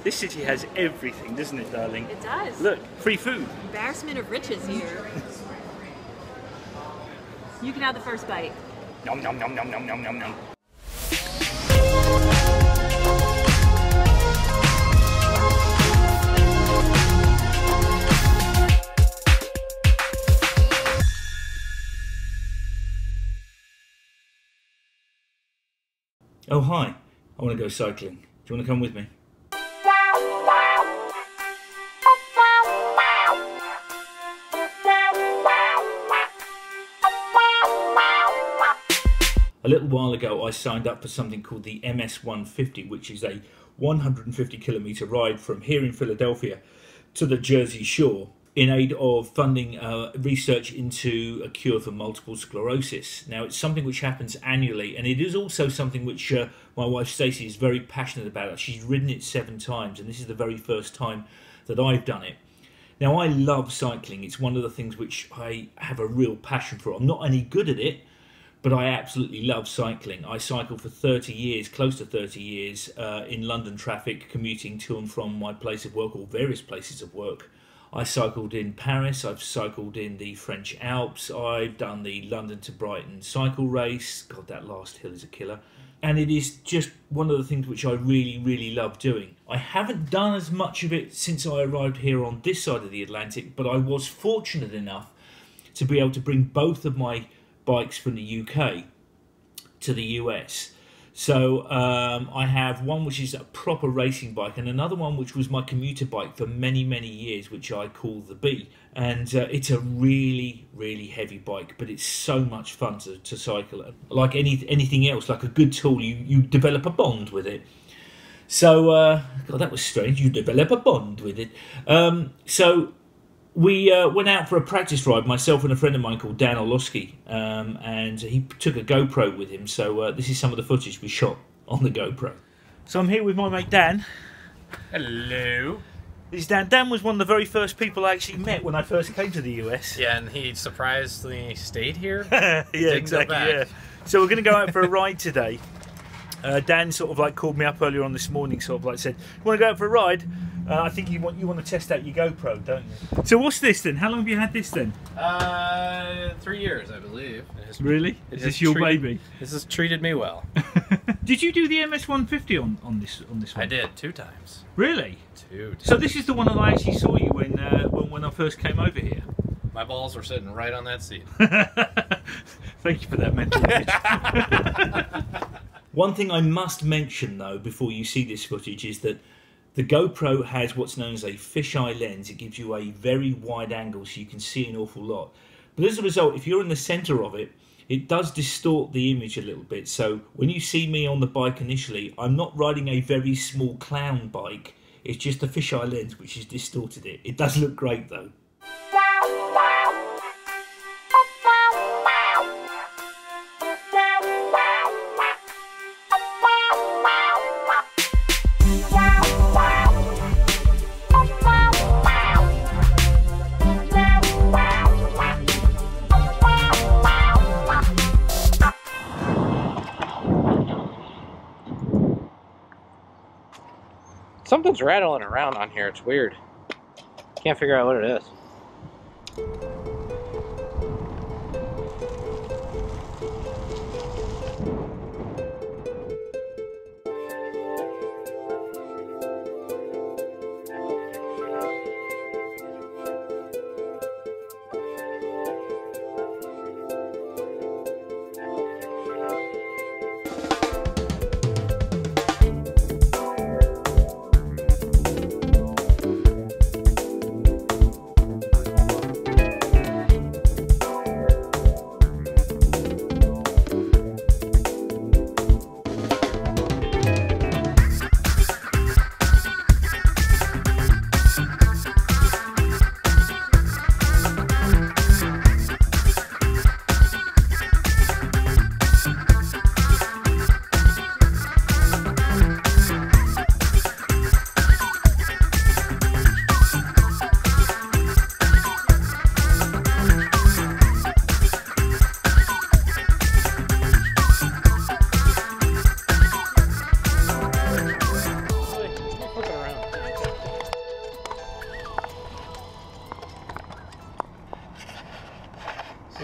This city has everything, doesn't it, darling? It does. Look, free food. Embarrassment of riches here. You can have the first bite. Nom nom nom nom nom nom nom nom. Oh hi, I want to go cycling. Do you want to come with me? A little while ago I signed up for something called the MS 150, which is a 150 kilometre ride from here in Philadelphia to the Jersey Shore in aid of funding research into a cure for multiple sclerosis. Now, it's something which happens annually, and it is also something which my wife Stacey is very passionate about. She's ridden it 7 times, and this is the very first time that I've done it. Now, I love cycling. It's one of the things which I have a real passion for. I'm not any good at it, but I absolutely love cycling. I cycled for 30 years, close to 30 years, in London traffic, commuting to and from my place of work, or various places of work. I cycled in Paris, I've cycled in the French Alps, I've done the London to Brighton cycle race. God, that last hill is a killer. And it is just one of the things which I really, really love doing. I haven't done as much of it since I arrived here on this side of the Atlantic, but I was fortunate enough to be able to bring both of my bikes from the UK to the US. So I have one which is a proper racing bike, and another one which was my commuter bike for many, many years, which I call the Bee. And it's a really, really heavy bike, but it's so much fun to cycle. Like anything else, like a good tool, you develop a bond with it. So, God, that was strange. You develop a bond with it. So we went out for a practice ride, myself and a friend of mine called Dan Orlowski, and he took a GoPro with him, so this is some of the footage we shot on the GoPro. So I'm here with my mate Dan. Hello. This is Dan. Dan was one of the very first people I actually met when I first came to the US. Yeah, and he surprisingly stayed here. Yeah, exactly, yeah. So we're going to go out for a ride today. Dan sort of like called me up earlier on this morning, sort of like said, "You want to go out for a ride? I think you want to test out your GoPro, don't you?" So what's this then? How long have you had this then? 3 years, I believe. Really? Is this your baby? This has treated me well. Did you do the MS 150 on this one? I did 2 times. Really? 2 times. So this is the one that I actually saw you when I first came over here. My balls were sitting right on that seat. Thank you for that mental image. One thing I must mention though before you see this footage is that the GoPro has what's known as a fisheye lens. It gives you a very wide angle so you can see an awful lot. But as a result, if you're in the centre of it, it does distort the image a little bit. So when you see me on the bike initially, I'm not riding a very small clown bike. It's just the fisheye lens which has distorted it. It does look great though. Something's rattling around on here. It's weird. Can't figure out what it is.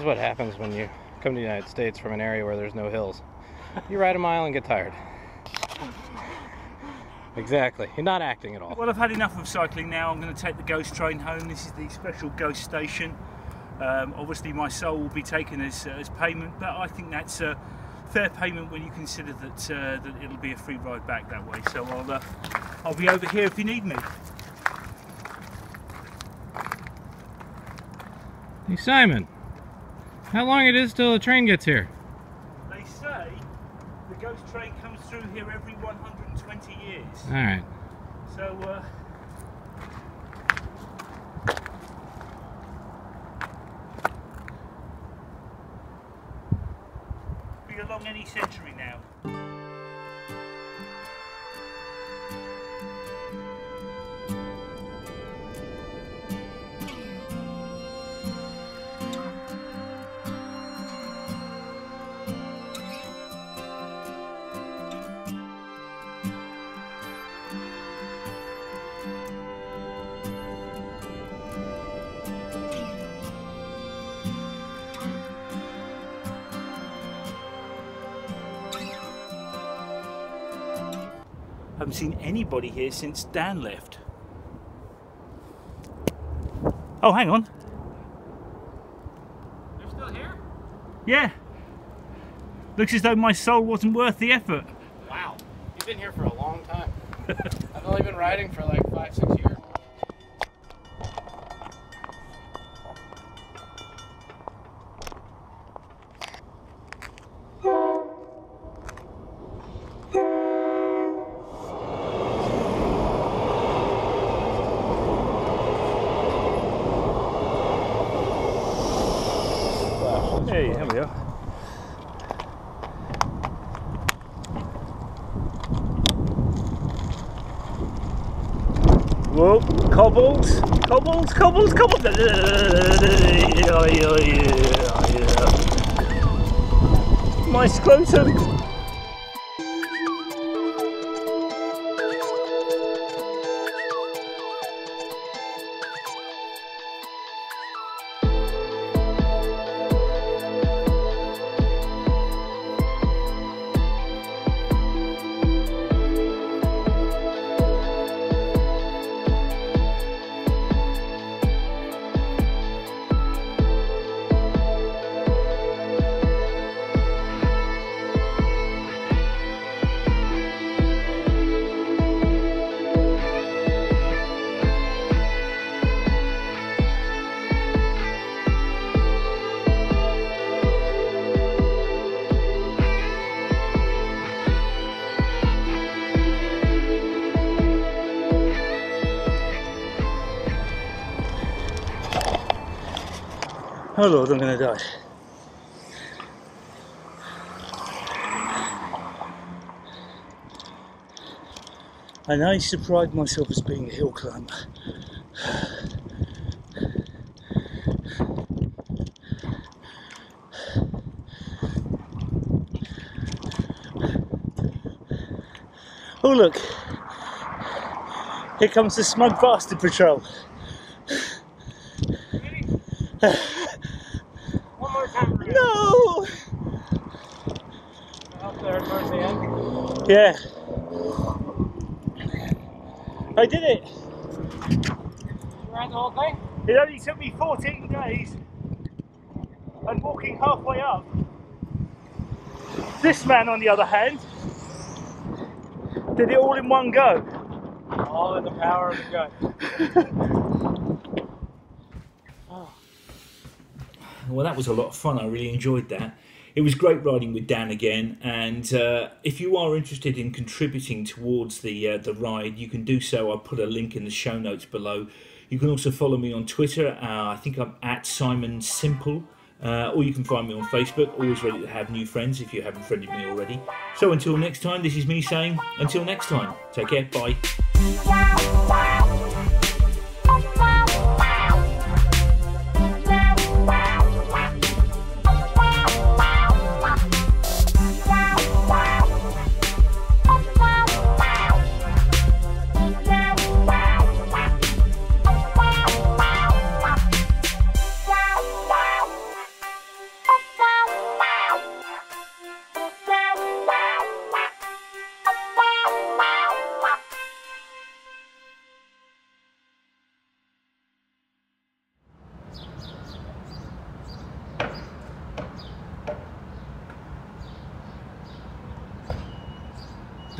is what happens when you come to the United States from an area where there's no hills. You ride a mile and get tired. Exactly. You're not acting at all. Well, I've had enough of cycling now. I'm going to take the ghost train home. This is the special ghost station. Obviously my soul will be taken as payment, but I think that's fair payment when you consider that that it'll be a free ride back that way. So I'll be over here if you need me. Hey Simon, how long it is till the train gets here? They say the ghost train comes through here every 120 years. All right. So be along any century now. Haven't seen anybody here since Dan left. Oh, hang on. They're still here? Yeah. Looks as though my soul wasn't worth the effort. Wow. You've been here for a long time. I've only been riding for like 5-6 years. Hey, here we are. Whoa, cobbles, cobbles, cobbles, cobbles. My scrotum. Oh Lord, I'm going to die. And I used to pride myself as being a hill climber. Oh look, here comes the smug bastard patrol. One more time. No! Up there towards the end. Yeah. I did it. You ran the whole thing? It only took me 14 days and walking halfway up. This man, on the other hand, did it all in one go. All in the power of the gut. Well, that was a lot of fun. I really enjoyed that. It was great riding with Dan again, and if you are interested in contributing towards the ride, you can do so. I'll put a link in the show notes below. You can also follow me on Twitter. I think I'm at Simon Simple, or you can find me on Facebook. Always ready to have new friends if you haven't friended me already. So until next time, this is me saying, until next time, take care, bye.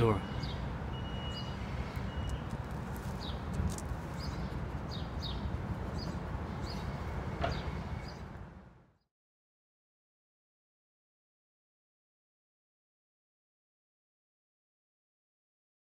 Dora.